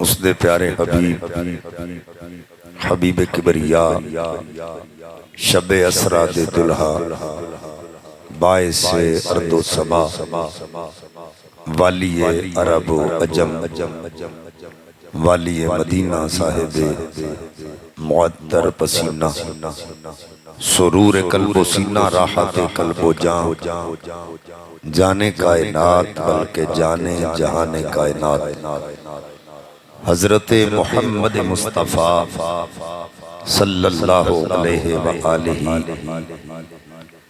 اس دے پیارے حبیب حبیب کبریا شب اسرا دے دلہا باعث ارض و سما والی عرب و عجم والی مدینہ صاحب معطر پسینہ سرور قلب و سینہ راحت قلب و جان جانے کائنات بلکہ جانے جہان کائنات حضرت محمد مصطفیٰ صلی اللہ علیہ وآلہ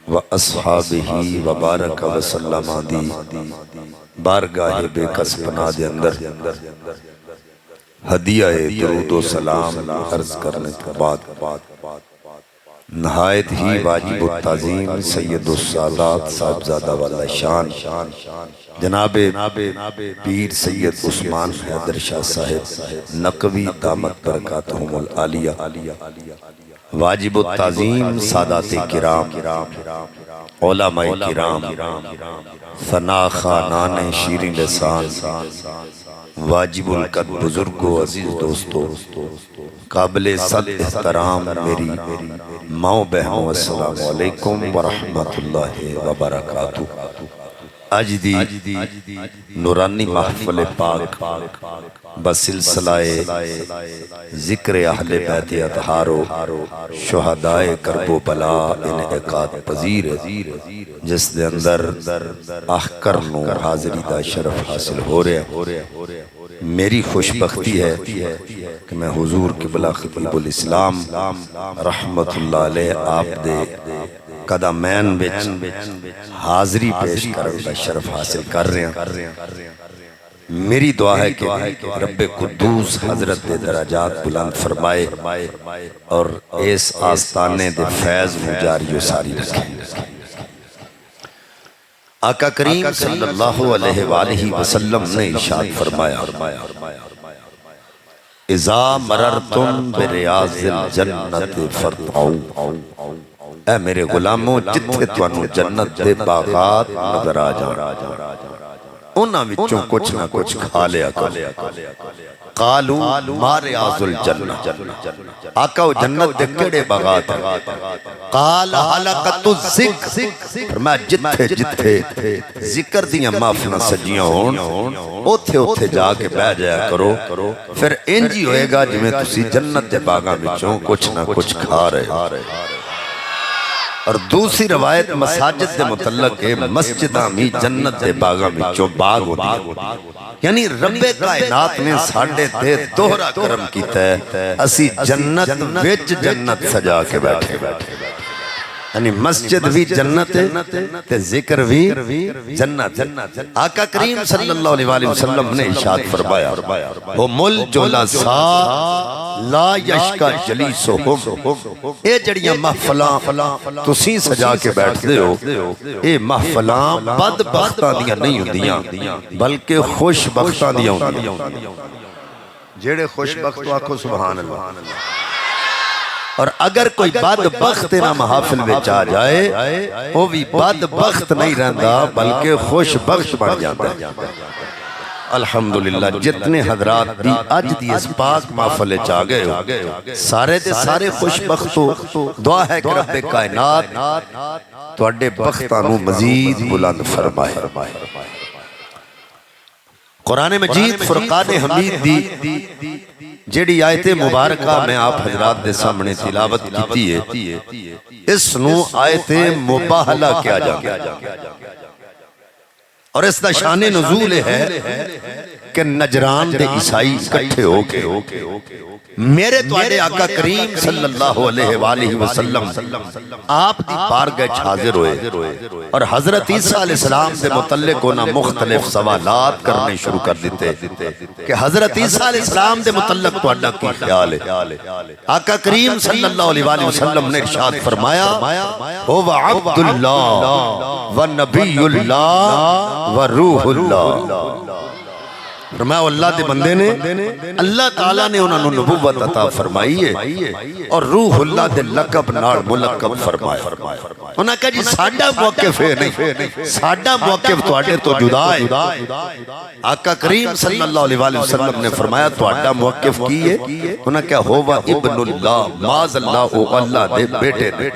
و اصحابہ وبارک وسلم دی بارگاہ بے کس پناہ دے اندر ہدیہ درود و سلام عرض کرنے کے بعد نہایت ہی واجب التعظیم سید السادات صاحبزادہ والا شان جناب پیر سید عثمان حیدر شاہ صاحب نقوی دامت برکاتہم العالیہ واجب التعظیم سادات کرام علماء کرام ثنا خانان شیرین لسان واجب القد بزرگ و عزیز دوستو قابل صد احترام میری ماں بہنوں السلام علیکم ورحمت اللہ وبرکاتہ آج دی نورانی محفل پاک بسلسلہ ذکر اہل بیت اطہار و شہدائے کرب و بلا انعقاد پذیر جس دے اندر احکر نو حاضری دا شرف حاصل ہو رہے میری خوشبختی ہے کہ میں حضور قبلہ خطیب الاسلام رحمت اللہ علیہ آپ دے قدمین بچ حاضری پیش کرنے کا شرف حاصل کر رہے ہیں میری دعا ہے کہ رب قدوس حضرت دے درجات بلند فرمائے اور اس آستانے دے فیض مجاری و ساری رکھیں آقا کریم صلی اللہ علیہ وآلہ وسلم نے ارشاد فرمایا اذا مررتم بریاض الجنت فرتعو اے میرے غلاموں جتھے توانو جنت دے باغات نظر آ جان انہاں وچوں کچھ نہ کچھ کھا لیا کرو قالو ما ریاض الجنت آقا وہ جنت دے کڑے باغات قال حلقت الذکر فرمایا جتھے جتھے ذکر دیاں محفلاں سجیاں ہون اوتھے اوتھے جا کے بیٹھ جایا کرو پھر انجی ہوئے گا جویں تسی جنت دے باغاں وچوں کچھ نہ کچھ کھا رہے اور دوسری روایت مساجد دے متعلق ہے مسجدہ میں جنت دے باغاں میں باغ ہوتی یعنی رب کائنات نے ساڑھے دے دوہرا کرم کیتا ہے اسی جنت وچ جنت سجا کے بیٹھے یعنی مسجد بھی جنت تے ذکر بھی جنت آقا کریم صلی اللہ علیہ وسلم نے ارشاد فرمایا ہم الجلساء لا یشکا جلیسہم اے جڑیاں محفلاں تسی سجا کے بیٹھ دے ہو اے محفلاں بدبختاں دیاں نہیں ہوندیاں بلکہ خوش بختاں دیاں ہوندیاں جڑے خوش بخت آکھو سبحان اللہ اور اگر کوئی بدبخت نہ محافل میں آ جائے وہ بھی بدبخت نہیں رہندا بلکہ خوش بخت بن جاتا ہے الحمدللہ جتنے حضرات دی آج دی اس پاک محفل چاہ گئے ہو سارے دے سارے خوش بخت ہو دعا ہے کہ رب کائنات تو اڈے بختانو مزید بلند فرمائے قرآن مجید فرقان حمید دی جیڑی آیت مبارکہ میں آپ حضرات دے سامنے تلاوت کیتی ہے اس نو آیت مباہلہ کیا جاگا اور اس دا شان نزول ہے کہ نجران دے عیسائی کٹھے ہو کے میرے توڑے آقا کریم صلی اللہ علیہ وآلہ وسلم آپ دی بارگاہ حاضر ہوئے اور حضرت عیسیٰ علیہ السلام دے متعلق ہونا مختلف سوالات کرنے شروع کر دیتے کہ حضرت عیسیٰ علیہ السلام دے متعلق تو اڈا کی خیال ہے آقا کریم صلی اللہ علیہ وآلہ وسلم نے ارشاد فرمایا هو عبد اللہ و نبی اللہ و روح اللہ فرمایا اللہ دے بندے نے اللہ تعالیٰ نے انہوں نے نبوت عطا فرمائی ہے اور روح اللہ دے لقب نال ملقب فرمایا. انہوں نے کہا جی ساڈا موقف ہے نہیں, ساڈا موقف تواڈے تو جدا ہے. آقا کریم صلی اللہ علیہ وسلم نے فرمایا تواڈا موقف کی ہے؟ انہوں نے کہا ہوا ابن اللہ معاذ اللہ او اللہ دے بیٹے نے.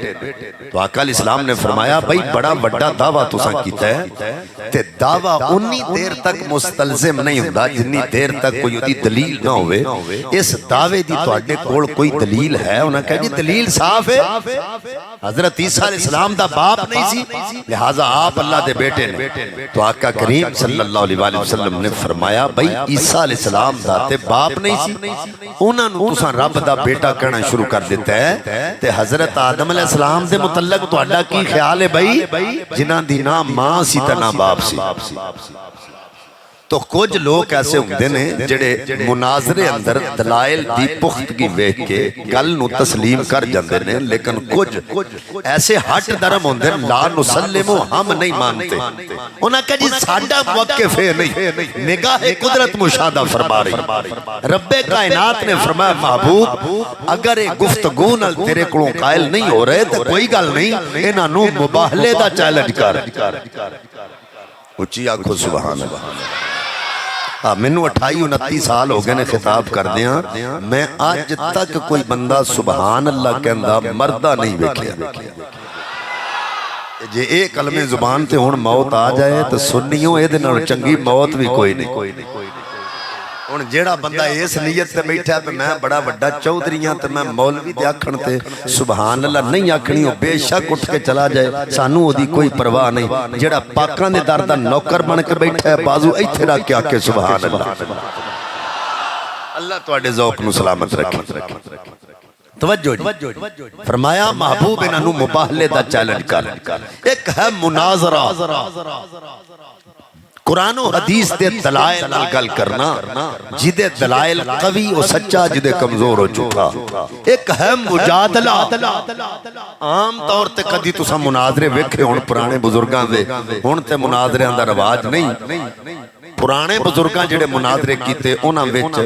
تو آقا علیہ السلام نے فرمایا بھائی بڑا بڑا دعویٰ تساں کیتا ہے تے دعویٰ انی دیر تک مستلزم نہیں ہوندا جنی دیر تک کوئی دی دلیل نہ ہوئے. اس دعوے دی تواڈے کول کوئی دلیل ہے؟ انہوں نے کہا جی دلیل صاف ہے, حضرت عیسیٰ علیہ السلام دا باپ نہیں سی لہٰذا آپ اللہ دے بیٹے نے. تو آقا کریم صلی اللہ علیہ وسلم نے فرمایا بھئی عیسیٰ علیہ السلام دا تے باپ نہیں سی, انہاں نو تساں رب دا بیٹا کہنا شروع کر دیتا ہے. تے حضرت آدم علیہ السلام دے متعلق تواڈا کی خیال ہے بھئی جنہاں دی نہ ماں سی تے نہ باپ سی؟ تو کچھ لوگ ایسے ہوندے نے جڑے مناظرے اندر دلائل دی پختگی ویکھ کے گل نو تسلیم کر جاندے نے, لیکن کچھ ایسے ہٹ درم ہوندے لا نسلمو ہم نہیں مانتے. انہاں کہا جی ساڈا موقف ہے نہیں, نگاہ قدرت مشاہدہ فرما رہی. رب کائنات نے فرمایا محبوب اگر یہ گفتگو نال تیرے کولوں قائل نہیں ہو رہے تو کوئی گل نہیں, انہاں نو مباہلے دا چیلنج کر. اچھی آنکھوں سبحان اللہ. مینوں 28-29 سال ہو گئے نے خطاب کر دیاں, میں آج تک کوئی بندہ سبحان اللہ کہندا مردہ نہیں ویکھیا. جے ایک کلمے زبان تے ہن موت آ جائے تو سنیوں اے دے نال چنگی موت بھی کوئی نہیں. ہن جیڑا بندہ اس نیت تے بیٹھا تے میں بڑا بڑا چودھریاں تے میں مولوی دے آکھن تے سبحان اللہ نہیں آکھنی, او بے شک اٹھ کے چلا جائے, سانوں اودی کوئی پرواہ نہیں. جیڑا پاکاں دے در دا نوکر بن کے بیٹھا ہے بازو ایتھے رکھ کے آکھے سبحان اللہ. اللہ تواڈے ذوق نو سلامت رکھے. توجہ جی, فرمایا محبوب انہاں نو مباہلے دا چیلنج کر. ایک ہے مناظرہ, قرآن و حدیث دے دلائل نال گل کرنا, جدے دلائل قوی و سچا جدے کمزور ہو چکا. ایک ہے مجادلہ. عام طور تے کدی تساں مناظرے ویکھے ہن پرانے بزرگاں دے, ہن تے مناظریاں دا رواج نہیں. پرانے بزرگاں جڑے مناظرے کیتے انہاں وچ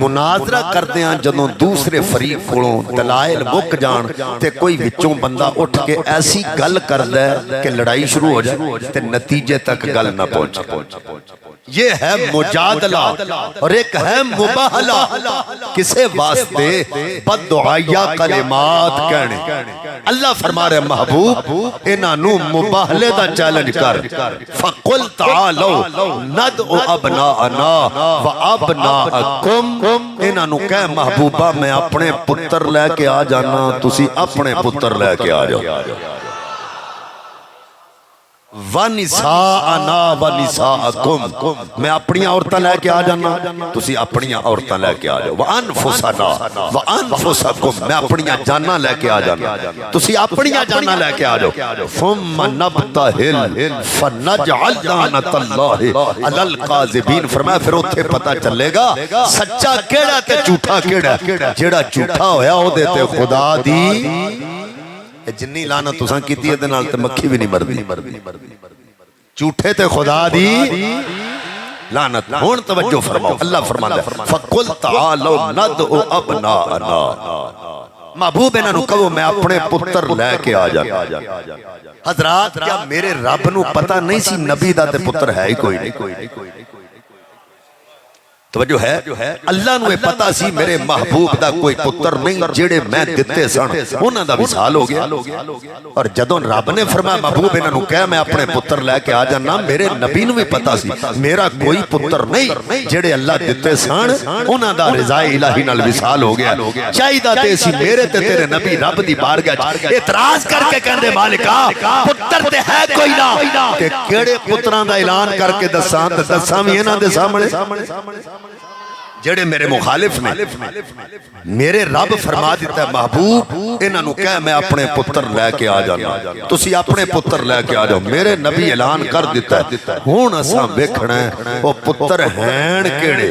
مناظرہ کردیاں جدوں دوسرے فریق کولوں دلائل مک جان تے کوئی وچوں بندہ اٹھ کے ایسی گل کردا ہے کہ لڑائی شروع ہو جائے تے نتیجے تک گل نہ پہنچے. یہ ہے مجادلہ. اور ایک ہے مباہلہ, کسے واسطے بددعائیہ کلمات کہنے. اللہ فرما رہے محبوب انہاں نو مباہلے دا چیلنج کر. فَقُلْ تَعَالَوْا نَدْعُ أَبْنَاءَنَا وَأَبْنَاءَكُمْ. انہاں نو کہے محبوبہ میں اپنے پتر لے کے آ جانا, تسی اپنے پتر لے کے آ جاؤ. وَنِسَاءَنَا وَنِسَاءَكُمْ, میں اپنی عورتاں لے کے آ جانا, تسی اپنی عورتاں لے کے آ جاؤ. وَأَنفُسَنَا وَأَنفُسَكُمْ, میں اپنی جاناں لے کے آ جانا, تسی اپنی جاناں لے کے آ جاؤ. ثُمَّ نَبْتَهِلْ فَنَجْعَلْ لَعْنَتَ اللَّهِ عَلَى الْكَاذِبِينَ. فرمایا پھر اوتھے پتہ چلے گا سچا کیڑا تے جھوٹا کیڑا. جیڑا جھوٹا ہویا او دے تے خدا دی جنی لعنت تساں کیتی ہے دے نال تے مکھی بھی نہیں مردی. جھوٹے تے خدا دی لعنت. ہن توجہ فرماؤ, اللہ فرماندا ہے فَقُلْ تَعَالَوْا نَدْعُ أَبْنَاءَنَا. محبوب انہاں نو کہو میں اپنے پتر لے کے آ جانا. حضرات کیا میرے رب نو پتہ نہیں سی نبی دا تے پتر ہے ہی کوئی نہیں؟ توجہ ہے, اللہ نو پتہ سی میرے محبوب دا کوئی پتر نہیں, جڑے میں دتے سن انہاں دا وصال ہو گیا. اور جدوں رب نے فرمایا محبوب انہاں نو کہے میں اپنے پتر لے کے آ جانا, میرے نبی نو بھی پتہ سی میرا کوئی پتر نہیں, جڑے اللہ دتے سن انہاں دا رضا الہی نال وصال ہو گیا. چاہیدا تے سی میرے تے تیرے نبی رب دی بارگاہ اعتراض کر کے کہندے مالکا پتر تے ہے کوئی نہ, تے کیڑے پتراں دا اعلان کر کے دساں تے دساں وی انہاں دے سامنے جڑے میرے مخالف نے. میرے رب فرما دیتا ہے محبوب انہاں نو کہے میں اپنے پتر لے کے آ جانا, تسی اپنے پتر لے کے آ جاؤ. میرے نبی اعلان کر دیتا ہے ہن اساں ویکھنا ہے او پتر ہیں کیڑے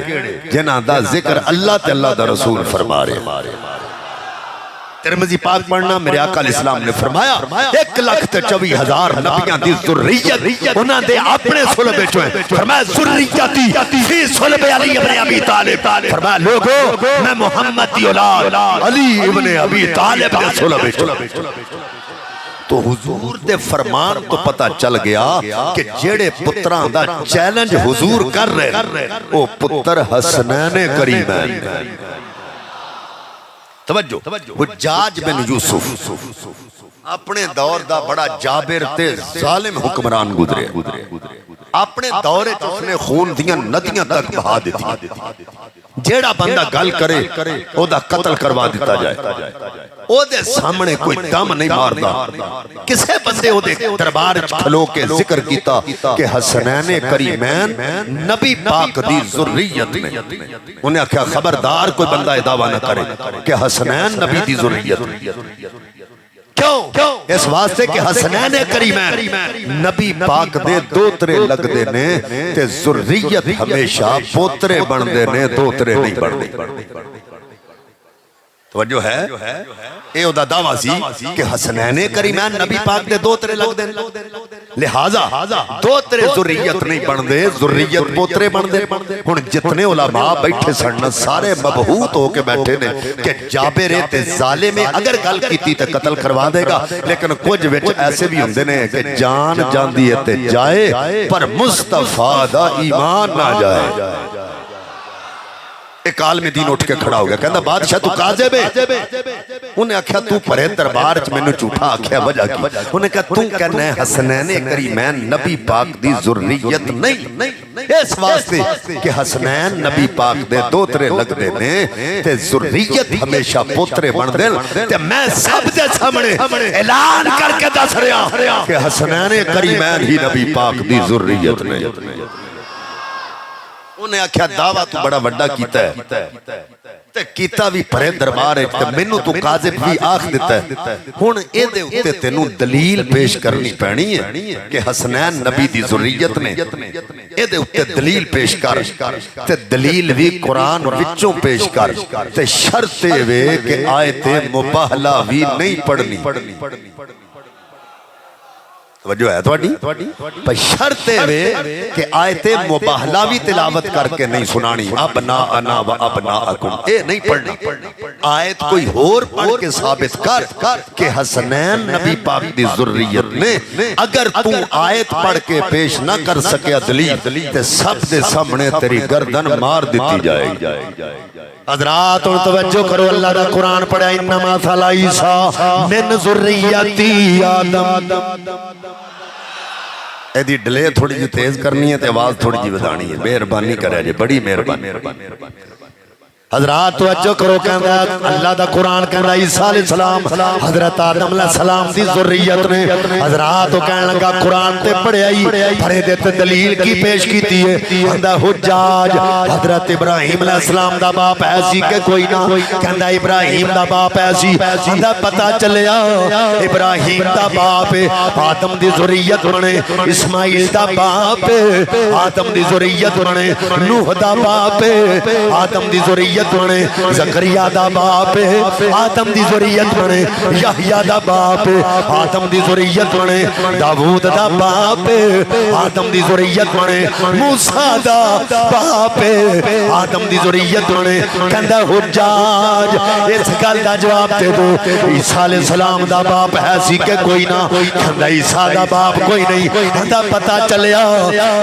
جنہاں دا ذکر اللہ تے اللہ دا رسول فرما رہے. ترمذی پاک پڑھنا میرے آقا علیہ السلام نے فرمایا 1,24,000 نبیاں دی ذریت انہاں دے اپنے صلب وچ ہیں فرمایا ذریتی فی صلب علی ابن ابی طالب فرمایا لوگو میں محمد دی اولاد علی ابن ابی طالب دے صلب وچ تو حضور دے فرمان تو پتہ چل گیا کہ جیڑے پتران دا چیلنج حضور کر رہے وہ پتر حسنین کریمین توجہ حجاج بن یوسف اپنے دور دا بڑا جابر تے ظالم حکمران گزرے اپنے دورے اس نے خون دیاں ندیاں تک بہا دیتی جیڑا بندہ گل کرے او دا قتل کروا دیتا جائے او دے سامنے کوئی دم نہیں ماردا کسے بندے او دے دربار کھلو کے ذکر کیتا کہ حسنین کریمین نبی پاک دی ذریت میں انہیں کیا خبردار کوئی بندہ دعویٰ نہ کرے کہ حسنین نبی دی ذریت کیوں اس واسطے کہ حسنین کریمین نبی پاک دے دوترے لگ دے نے تے ذریت ہمیشہ پوترے بن دے نے دوترے نہیں بن دے توجہ ہے اے او دا دعویٰ سی کہ حسنین کریمین نبی پاک دے دوترے لگ دے لہذا دوترے ذریت نہیں بن دے ذریت پوترے بن دے ہن جتنے علماء بیٹھے سن سارے مبہوت ہو کے بیٹھے نے کہ جابر تے ظالم اگر گل کیتی تے قتل کروا دے گا لیکن کچھ وچ ایسے بھی ہوندے نے کہ جان جاندی ہے تے جائے پر مصطفیٰ دا ایمان نہ جائے ایک عالم دین اٹھ کے کھڑا ہو گیا کہندا بادشاہ تو کاذب ہے انہیں آکھیا تو پرے دربار وچ مینوں جھوٹا آکھیا وجہ کی انہیں کہا تو کہنا ہے حسنین کریمین نبی پاک دی ذریت نہیں اس واسطے کہ حسنین نبی پاک دے دوترے لگ دے نے تے ذریت ہمیشہ پوترے بن دے تے میں سب دے سامنے اعلان کر کے دس رہا کہ حسنین کریمین ہی نبی پاک دی ذریت نہیں انہیں آکھیا دعویٰ تو بڑا وڈا کیتا ہے تے کیتا بھی پرے دربار ہے تے مینوں تو قاذب بھی آکھ دیتا ہے ہن اے دے اوتے تینوں دلیل پیش کرنی پینی ہے کہ حسنین نبی دی ذریت نے اے دے اوتے دلیل پیش کر تے دلیل بھی قرآن وچوں پیش کر تے شرط وے کہ آیت مباہلہ بھی نہیں پڑھنی توجہ ہے تواڈی پر شرط ہے کہ آیت مباہلہ بھی تلاوت کر کے نہیں سنانی ابناءنا و ابناءکم اے نہیں پڑھنا آیت کوئی اور پڑھ کے ثابت کر کہ حسنین نبی پاک دی ذریت نے اگر تو آیت پڑھ کے پیش نہ کر سکے دلیل تے سب دے سامنے تیری گردن مار دیتی جائے گی حضرات اور توجہ کرو اللہ دا قرآن پڑھا انما مثل عیسیٰ من ذریتی آدم اے دی ڈلے تھوڑی جی تیز کرنی ہے تے آواز تھوڑی جی بدانی ہے مہربانی کرے جی بڑی مہربانی حضرات توجہ کرو کہندا اللہ دا قرآن کہندا عیسیٰ علیہ السلام حضرت آدم علیہ السلام دی ذریت نے حضرات کہنے لگا قرآن تے پڑھے آئی پڑھے دیتے دلیل کی پیش کی ہے کہندا حجاج حضرت ابراہیم علیہ السلام دا باپ ایسی کہ کوئی نہ کہندا ابراہیم دا باپ ایسی کہندا پتہ چلیا ابراہیم دا باپ آدم دی ذریت بنے اسماعیل دا باپ آدم دی ذریت بنے نوح دا باپ آدم دی ذریت بنے زکریا دا باپ آدم دی ذریت بنے یحییٰ دا باپ آدم دی ذریت بنے داؤد دا باپ آدم دی ذریت بنے موسیٰ دا باپ آدم دی ذریت بنے کہندا حجاج اس گل دا جواب دے دو عیسیٰ علیہ السلام دا باپ ہے سی کہ کوئی نہ کہندا عیسیٰ دا باپ کوئی نہیں کہندا پتہ چلیا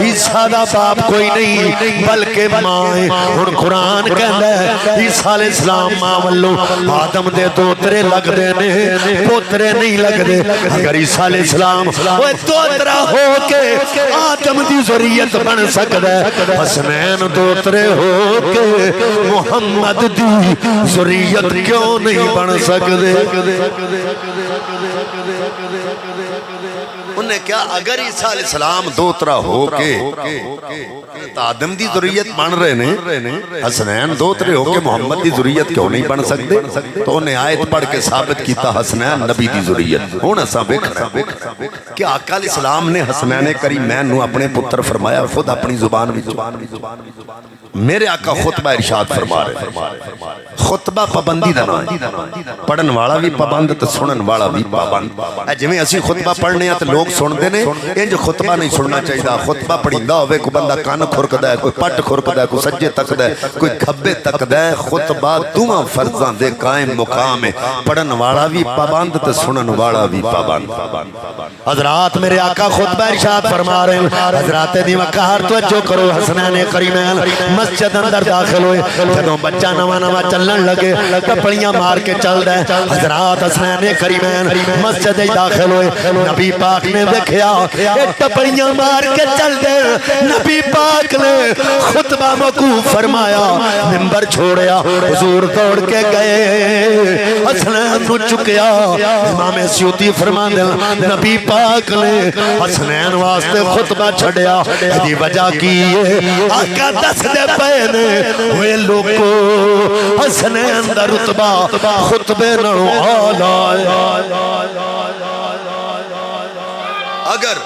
عیسیٰ دا باپ کوئی نہیں بلکہ ماں ہن قرآن کہندا عیسیٰ علیہ السلام ماں والو آدم دے دوترے لگ دے نے پوترے نہیں لگ دے اگر عیسیٰ علیہ السلام وہ دوترا ہو کے آدم دی ذریت بن سکتا ہے حسنین دوترے ہو کے محمد دی ذریت کیوں نہیں بن سکتے انہیں کیا اگر عیسیٰ علیہ السلام دوترا ہو کے آدم دی ذریت بن رہے نے حسنین دوترے ہو کے محمد دی ذریت کیوں نہیں بن سکتے تو انہیں آیت پڑھ کے ثابت کیتا حسنین نبی دی ذریت ہون ایسا بکھنا کہ آقا علیہ السلام نے حسنین کریمین نو اپنے پتر فرمایا، خود اپنی زبان بھی میرے آقا خطبہ ارشاد فرما رہے، خطبہ پابندی دا نام ہے، پڑھن والا بھی پابند تے سنن والا بھی پابند۔ جویں اسی خطبہ پڑھنے تے لوگ سن دے نے، انج خطبہ نہیں سننا چاہیے۔ خطبہ پڑھیندا ہوے کوئی بندہ کان کھرکدا ہے، کوئی پٹ کھرکدا ہے، کوئی سجے تکدا ہے، کوئی کھبے تکدا ہے۔ خطبہ دوواں فرضاں دے قائم مقام ہے، پڑھن والا بھی پابند تے سنن والا بھی پابند۔ حضرات میرے آقا خطبہ ارشاد فرما رہے ہیں، حضرات دی وقار توجہ کرو، حسنین کریمین مسجد اندر داخل ہوئے، جدوں بچہ نواں نواں چلن لگے، ٹپڑیاں مار کے چل دے۔ حضرات حسنین کریمین مسجد داخل ہوئے، نبی پاک نے دیکھیا ٹپڑیاں مار کے چل دے، نبی پاک نے خطبہ موقوف فرمایا، منبر چھوڑیا، حضور دوڑ کے گئے، حسنین نو چکیا۔ امام سیوطی فرماندے نبی پاک نے حسنین واسطے خطبہ چھڑیا، دی وجہ کی ہے آقا دس دے پے نے، ہوئے لوگو حسنین دا رتبہ خطبے نالوں اعلی اگر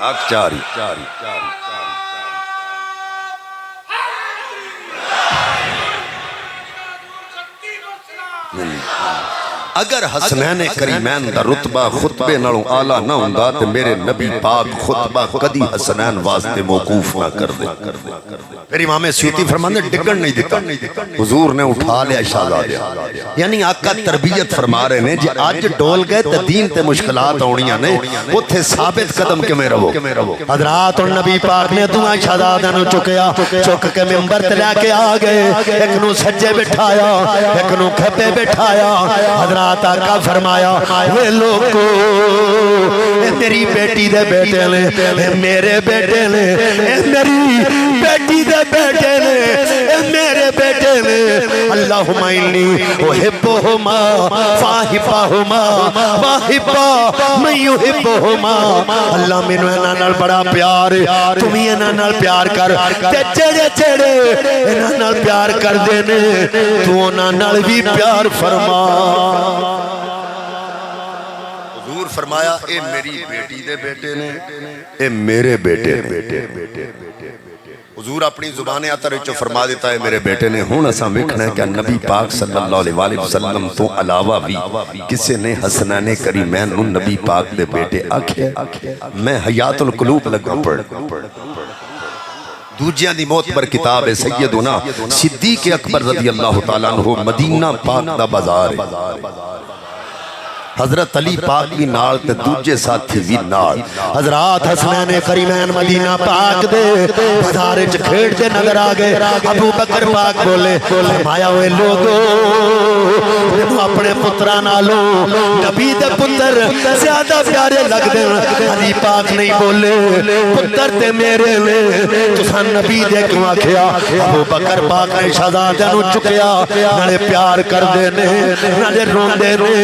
حق چاری اگر حسنین کریمین دا رتبہ خطبے نالوں اعلیٰ نہ ہوندا تے میرے نبی پاک خطبہ کدی حسنین واسطے موقوف نہ کر دے۔ پھر امام سیوطی فرماندے ڈگن نہیں دیتا، حضور نے اٹھا لیا شہزادے۔ یعنی آقا تربیت فرما رہے نے، جی آج ڈول گئے تے دین تے مشکلات آنیاں نے، اتھے ثابت قدم کے میں رہو۔ حضرات اور نبی پاک نے دعا شہزادہ نو چکیا، چک کے منبر تے لے کے آ گئے، ایک نو سجے بٹھایا، ایک نو کھپے بٹھایا۔ حضرات آقا فرمایا، وہ لوگو اے میری بیٹی دے بیٹے نے، اے میرے بیٹے نے، اے میری بیٹی دے بیٹے نے، اے میرے بیٹے نے، اللہم انی احبہما فاحبہما واحبا من یحبہما۔ اللہ مینوں انہاں نال بڑا پیار ہے، تم ہی انہاں نال پیار کر، تے جڑے جڑے انہاں نال پیار کر دے نے تو انہاں نال بھی پیار فرما۔ حضور فرمایا، اے میری بیٹی دے بیٹے نے، اے میرے بیٹے نے۔ حضور اپنی زبان عطر وچوں فرما دیتا ہے میرے بیٹے نے۔ ہن اساں ویکھنا ہے کہ نبی پاک صلی اللہ علیہ وسلم تو علاوہ بھی کسے نے حسنین کریمین نو نبی پاک دے بیٹے آکھیا؟ میں حیات القلوب لگا پڑھ، دوجیاں دی معتبر کتاب ہے، سیدنا صدیق اکبر رضی اللہ تعالیٰ عنہ مدینہ پاک دا بازار ہے، حضرت علی پاک بھی نال تے دوجے ساتھی بھی نال۔ حضرات حسنین کریمین مدینہ پاک دے بازار وچ کھیڑدے نظر آ گئے۔ ابو بکر پاک بولے، فرمایا ہوئے لوگو مینوں اپنے پتراں نالوں نبی دے پتر زیادہ پیارے لگ دے۔ علی پاک نہیں بولے، پتر تے میرے نے، تساں نبی دے کیوں آکھیا؟ ابو بکر پاک نے شہزادے نو چکیا، نالے پیار کر دے نے، نالے روندے نے۔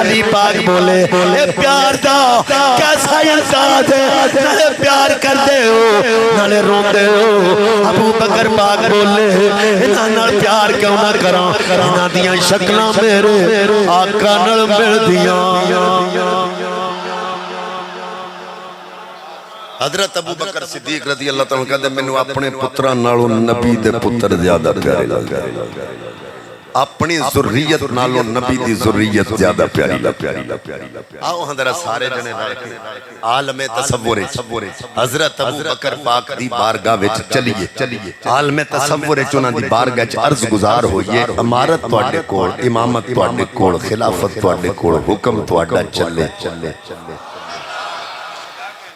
علی پاک بولے، اے پیار دا کیسا انداز ہے، نالے پیار کر دے ہو نالے روندے ہو۔ ابو بکر پاک بولے، انہاں نال پیار کیوں نہ کراں، انہاں دیاں شکلاں میرے آقا نال مل دیاں۔ حضرت ابو بکر صدیق رضی اللہ تعالیٰ کہتے ہیں مینوں اپنے پتراں نالوں نبی دے پتر زیادہ پیارے لگے، اپنی ذریت نالوں نبی دی ذریت زیادہ پیاری لگے۔ آؤ ہندرہ سارے جنے رہ کے عالم تصور حضرت ابو بکر پاک دی بارگاہ وچ چلیے، عالم تصور چناں دی بارگاہ وچ عرض گزار ہوئیے، امارت تواڈے کول، امامت تواڈے کول، خلافت تواڈے کول، حکم تواڈا چلے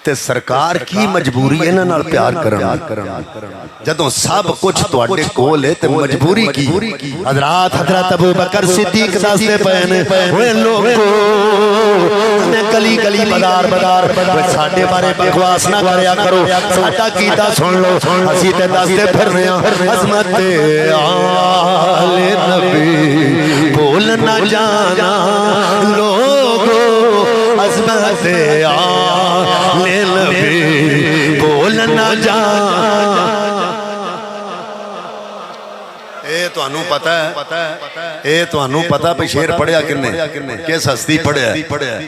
تے سرکار کی مجبوری ہے نال پیار کرنا، جدوں سب کچھ تواڈے کول ہے تے مجبوری کی؟ حضرت ابو بکر صدیق دستے پئے نے، اوے لوگو میں گلی گلی بازار ساڈے بارے بکواس نہ کریا کرو، ساڈا کیتا سن لو، اسی تے دستے پھرنے عظمت آل نبی بول نہ جانا لوگو، عظمت آل نبی بول نہ جانا۔ ਤੁਹਾਨੂੰ ਪਤਾ ਇਹ ਤੁਹਾਨੂੰ ਪਤਾ ਵੀ ਸ਼ੇਰ ਪੜਿਆ ਕਿੰਨੇ ਕਿਸ ਹਸਤੀ ਪੜਿਆ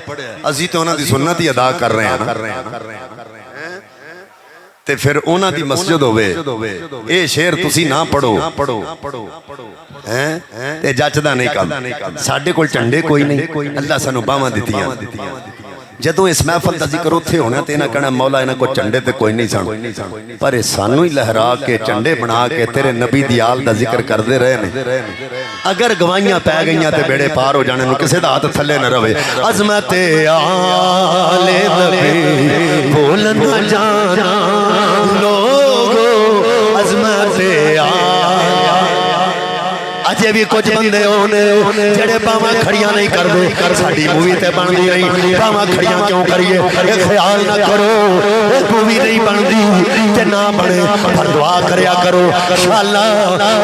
ਅਸੀਂ ਤਾਂ ਉਹਨਾਂ ਦੀ ਸੁਨਨਤ ਹੀ ਅਦਾ ਕਰ ਰਹੇ ਹਾਂ ਤੇ ਫਿਰ ਉਹਨਾਂ ਦੀ ਮਸਜਿਦ ਹੋਵੇ ਇਹ ਸ਼ੇਰ ਤੁਸੀਂ ਨਾ ਪੜੋ ਹੈ ਤੇ ਜੱਚਦਾ ਨਹੀਂ ਕੰਮ ਸਾਡੇ ਕੋਲ ਝੰਡੇ ਕੋਈ ਨਹੀਂ ਅੱਲਾ ਸਾਨੂੰ ਬਾਹਾਂ ਦਿੱਤੀਆਂ ਜਦੋਂ ਇਸ ਮਹਿਫਲ ਦਾ ਜ਼ਿਕਰ ਉੱਥੇ ਹੋਣਾ ਤੇ ਇਹਨਾਂ ਕਹਿਣਾ ਮੌਲਾ ਇਹਨਾਂ ਕੋ ਝੰਡੇ ਤੇ ਕੋਈ ਨਹੀਂ ਸਨ ਪਰ ਇਹ ਸਾਨੂੰ ਹੀ ਲਹਿਰਾ ਕੇ ਝੰਡੇ ਬਣਾ ਕੇ ਤੇਰੇ ਨਬੀ ਦੀ ਆਲ ਦਾ ਜ਼ਿਕਰ ਕਰਦੇ ਰਹੇ ਨੇ ਅਗਰ ਗਵਾਹੀਆਂ ਪੈ ਗਈਆਂ ਤੇ ਬੇੜੇ ਪਾਰ ਹੋ ਜਾਣੇ ਨੂੰ ਕਿਸੇ ਦਾ ਹੱਥ ਥੱਲੇ ਨਾ ਰਵੇ ਅਜ਼ਮਤ ਆਲੇ ਨਬੀ ਭੁੱਲ ਨਾ ਜਾਣਾ ਲੋਗੋ ਅਜ਼ਮਤ ਅਜੇ ਵੀ ਕੁਝ ਬੰਦੇ ਹੋਣੇ ਜਿਹੜੇ ਬਾਹਾਂ ਖੜੀਆਂ ਨਹੀਂ ਕਰਦੇ ਸਾਡੀ ਮੂਵੀ ਤੇ ਬਣਦੀ ਨਹੀਂ ਬਾਹਾਂ ਖੜੀਆਂ ਕਿਉਂ ਕਰੀਏ ਇਹ ਖਿਆਲ ਨਾ ਕਰੋ ਇਹ ਮੂਵੀ ਨਹੀਂ ਬਣਦੀ ਤੇ ਨਾ ਬਣੇ ਪਰ ਦੁਆ ਕਰਿਆ ਕਰੋ ਇਨਸ਼ਾਅੱਲਾ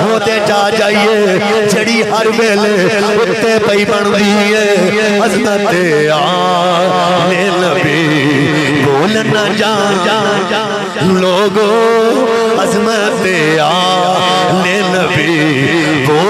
ਉਹ ਤੇ ਜਾ ਜਾਈਏ ਜਿਹੜੀ ਹਰ ਵੇਲੇ ਉੱਤੇ ਪਈ ਬਣਦੀ ਏ ਅਜ਼ਮਤ ਆਲੇ ਨਬੀ ਭੁੱਲ ਨਾ ਜਾ ਲੋਗੋ ਅਜ਼ਮਤ ਆਲੇ ਨਬੀ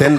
3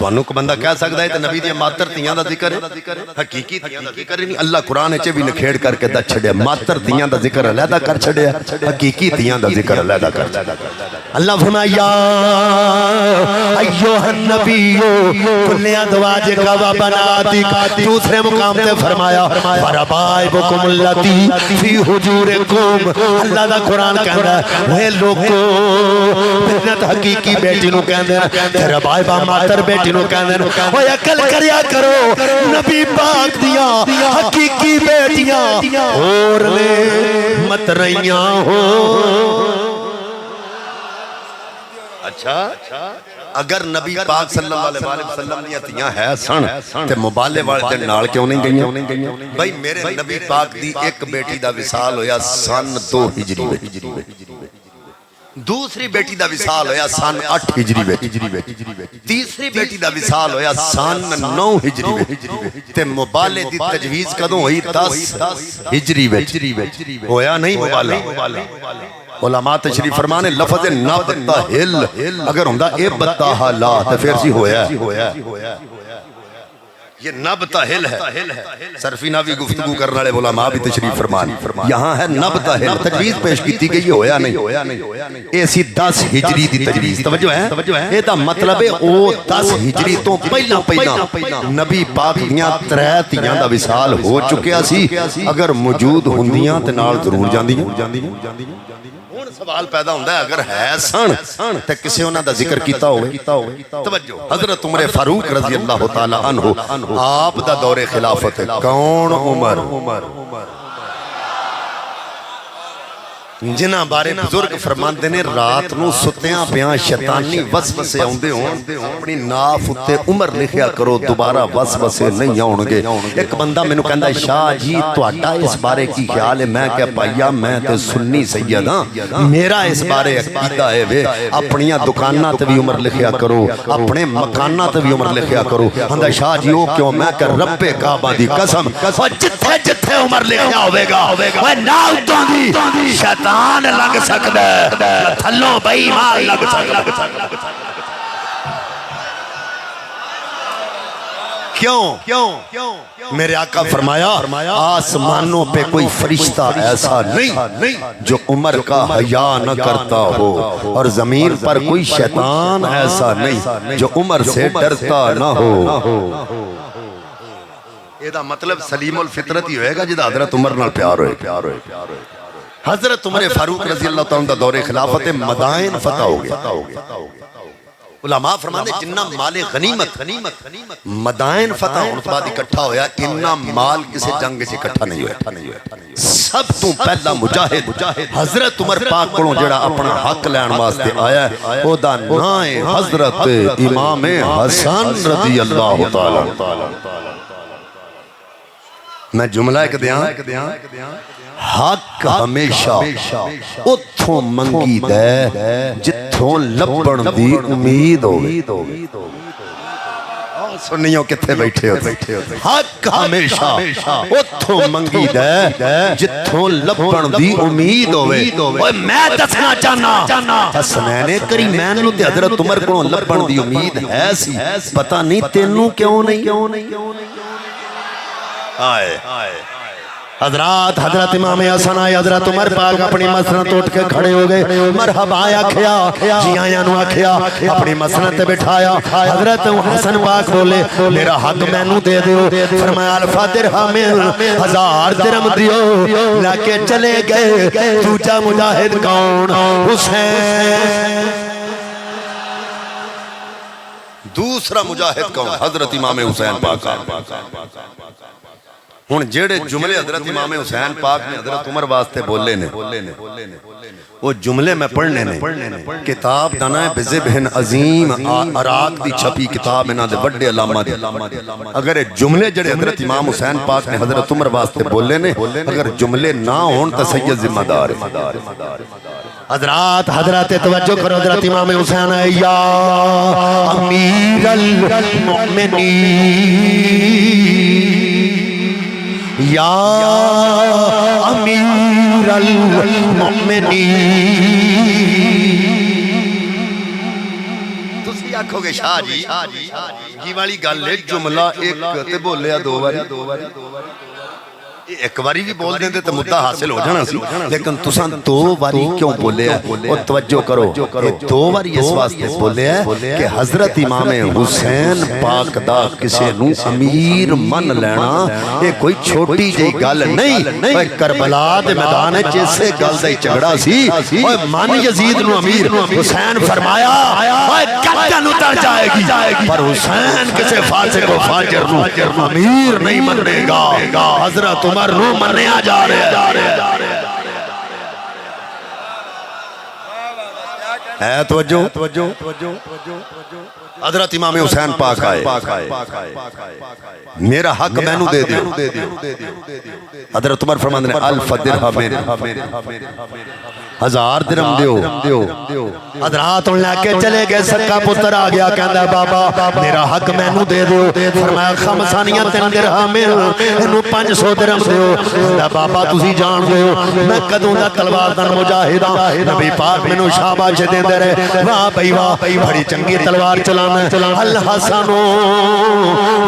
تانوں کو بندہ کہہ سکتا ہے تے نبی دی ماتر تیاں دا ذکر ہے حقیقی تیاں دا ذکر نہیں اللہ قرآن وچ بھی نکھیڑ کر کے دس چھڑیا ماتر تیاں دا ذکر علیحدہ کر چھڑیا حقیقی تیاں دا ذکر علیحدہ کر چھڑیا اللہ فرمایا ایھا النبی کل ازواجک و بناتک دوسرے مقام تے فرمایا وربائبکم اللاتی فی حجورکم اللہ دا قرآن کہندا ہے وہ لوگو بنت حقیقی بیٹی نو کہندے تے ربائبہ ماتر بیٹی نو کہندے اوے عقل کریا کرو نبی پاک دیا حقیقی بیٹیاں اور لے مت رہیاں ہو اچھا اگر نبی پاک صلی اللہ علیہ وسلم نے اتیاں ہے سن تے مبالے والے دن نال کیوں نہیں گئیاں بھائی میرے نبی پاک دی ایک بیٹی دا وصال ہویا سن 2 ہجری دوسری بیٹی دا وصال ہویا سن 8 ہجری تیسری بیٹی دا وصال ہویا سن 9 ہجری تے مبالے دی تجویز کدوں ہوئی 10 ہجری ہویا نہیں مبالے علماء تشریف فرمانے لفظ نبتہل اگر ہوں دا ابتہا لا تو پھر سی ہویا یہ نبتہل ہے صرفی ناوی گفتگو کرنے والے علماء بھی تشریف فرمانے یہاں ہے نبتہل تجویز پیش کی تھی کہ یہ ہویا نہیں ایسی 10 ہجری دی تجویز توجہ ہے یہ دا مطلب ہے او 10 ہجری تو پہلا نبی پاک دیاں 3 تیاں دا وصال ہو چکیا سی اگر موجود ہندیاں تے نال ضرور جاندیاں سوال پیدا ہوندہ ہے اگر ہے سن تے کسے انہاں دا ذکر کیتا ہوئے توجہ حضرت عمر فاروق رضی اللہ تعالی عنہ آپ دا دور خلافت ہے کون عمر جنہ بارے بزرگ فرماندے نے رات نو ستیاں پیاں شیطانی وسوسے آندے ہون اپنی ناف اتے عمر لکھیا کرو دوبارہ وسوسے نہیں آنگے ایک بندہ میں نو کہندہ ہے شاہ جی تو اٹھا اس بارے کی خیال ہے میں کہ پایا میں تے سنی سید ہاں میرا اس بارے عقیدہ ہے وے اپنیاں دکانہ تے بھی عمر لکھیا کرو اپنے مکانہ تے بھی عمر لکھیا کرو ہندہ شاہ جی ہو کیوں میں کہ رب کعبہ دی قسم جتھے عمر لکھیا ہوئے گا وہ ناو تو دی شیطان لگ سکتا ہے تھلوں بھائی ماں لگ سکتا ہے کیوں میرے آقا فرمایا آسمانوں پہ کوئی فرشتہ ایسا نہیں جو عمر کا حیا نہ کرتا ہو اور زمین پر کوئی شیطان ایسا نہیں جو عمر سے ڈرتا نہ ہو یہ دا مطلب سلیم الفطرت ہی ہوئے گا جدہ حضرت عمر نال پیار ہوئے حضرت عمر فاروق رضی اللہ تعالیٰ دا دور خلافت مدائن فتح ہو گیا علماء فرمانے جنہ مال غنیمت مدائن فتح ہونے بعد اکٹھا ہویا انہ مال کسی جنگ سے اکٹھا نہیں ہویا سب تو پہلا مجاہد حضرت عمر پاک پڑھوں جڑا اپنا حق لین واسطے آیا ہے او دا نائے حضرت امام حسن رضی اللہ تعالیٰ میں جملہ ایک دیاں حق ہمیشہ اتھوں منگی دے جتھوں لپن دی امید ہوئے سنیوں کتھے بیٹھے ہوتے حق ہمیشہ اتھوں منگی دے جتھوں لپن دی امید ہوئے میں دسنا چاہنا حسنین کریمین نو تے حضرت عمر کو لپن دی امید ہے سی پتہ نہیں تینوں کیوں نہیں آئے حضرت امام حسن آئے حضرت عمر پاک اپنی مسنت اٹھ کے کھڑے ہو گئے مرحبا آیا کھیا جی آیا نو آکھیا اپنی مسنت بٹھایا حضرت حسن پاک بولے میرا حق میں نو دے دیو فرمایا الفا درہم 1000 درہم دیو لیکے چلے گئے دوجا مجاہد کون حسین دوسرا مجاہد کون حضرت امام حسین پاک ہون جیڑے جملے حضرت امام حسین پاک نے حضرت عمر واسطے بولے نے وہ جملے میں پڑھنے نے کتاب دانا ہے بزبہن عظیم عراق دی چھپی کتاب انہاں دے بڑے علامہ دے اگر جملے جڑے حضرت امام حسین پاک نے حضرت عمر واسطے بولے نے اگر جملے نہ ہون تو سید ذمہ دار حضرات توجہ کرو حضرت امام حسین ہے یا امیر المؤمنین یا امیر المؤمنین تسی آکھو گے شاہ جی یہ والی گل ہے جملہ ایک تے بولیا دو باری ایک باری بھی بول دیں تو مدعا حاصل ہو جانا سی لیکن تساں دو باری کیوں بولے ہیں اور توجہ کرو یہ دو باری اس واسطے بولے ہیں کہ حضرت امام حسین پاک دا کسے نو امیر من لینا یہ کوئی چھوٹی جئی گل نہیں کربلا دے میدان ہے جیسے گل دا جھگڑا سی من یزید نو امیر حسین فرمایا گردن اتر جائے گی پر حسین کسے فاسق و فاجر نو امیر نہیں مننے گا حضرت عمر رو مرنے آ جا رہے ہے توجہ حضرت امام حسین پاک آئے میرا حق مینو دے دیو حضرت عمر فرماندے ہیں الف درہمین 1000 درہم دیو حضرات ان لے کے چلے گئے سکا پتر آ گیا کہندا بابا میرا حق مینو دے دیو فرمایا خمسانیاں 3 درہم اینو 500 درہم دیو کہندا بابا تسی جان دیو میں کدوں دا تلوار دن مجاہد ہاں نبی پاک مینوں شاباش دیندے رہے واہ بھائی واہ بڑی چنگی تلوار چلانا الحسن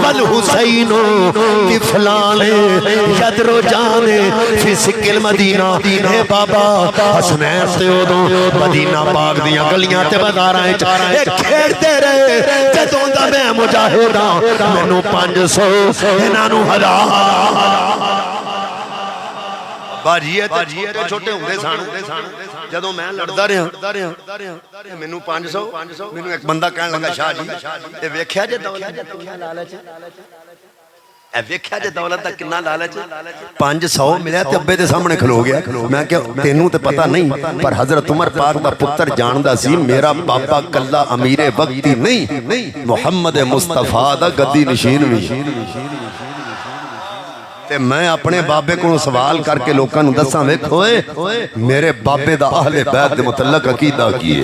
والحسین طفلان یدرو جانے فی سکل مدینہ اے بابا حسنین تے اودوں مدینہ پاک دیاں گلیاں تے بازاراں وچ اے کھیڈدے رہے جدوں دا میں مجاہد ہاں مینوں 500 انہاں نوں 1000 باجیے تے چھوٹے ہوندے سن جدوں میں لڑدا رہا مینوں 500 مینوں ایک بندہ کہن لگا شاہ جی اے ویکھیا جے دولت دا کتنا لالچ اے ویکھیا جے دولت دا کتنا لالچ 500 ملیا تے ابے دے سامنے کھلو گیا میں کہ تینوں تے پتہ نہیں پر حضرت عمر پاک دا پتر جاندا سی میرا بابا کلا امیر وقتی نہیں محمد مصطفیٰ دا گدی نشین وی میں اپنے بابے کو سوال کر کے لوکاں نو دساں ویکھوئے میرے بابے دا اہل بیت دے متعلق عقیدہ کیے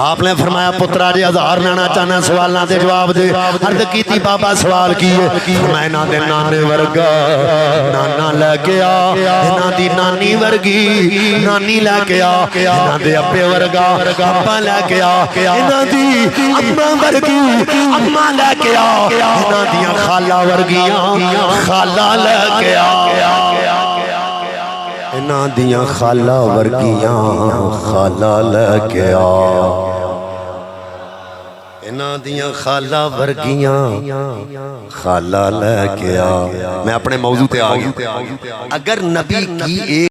آپ نے فرمایا پترا جی 1000 لینا چاہنا سوالاں دے جواب دے عرض کیتی بابا سوال کیے میں نہ دے نانے ورگا نانا لے کے آ انہاں دی نانی ورگی نانی لے کے آ انہاں دے ابے ورگا ابا لے کے آ انہاں دی اماں ورگی اماں لے کے آ انہاں دیاں خالہ ورگیاں خالہ لے کے آ انہاں دیاں خالہ ورگیاں خالہ لے کے آ انہاں دیاں خالہ ورگیاں خالہ لے کے آ میں اپنے موضوع تے آ گیا اگر نبی کی ایک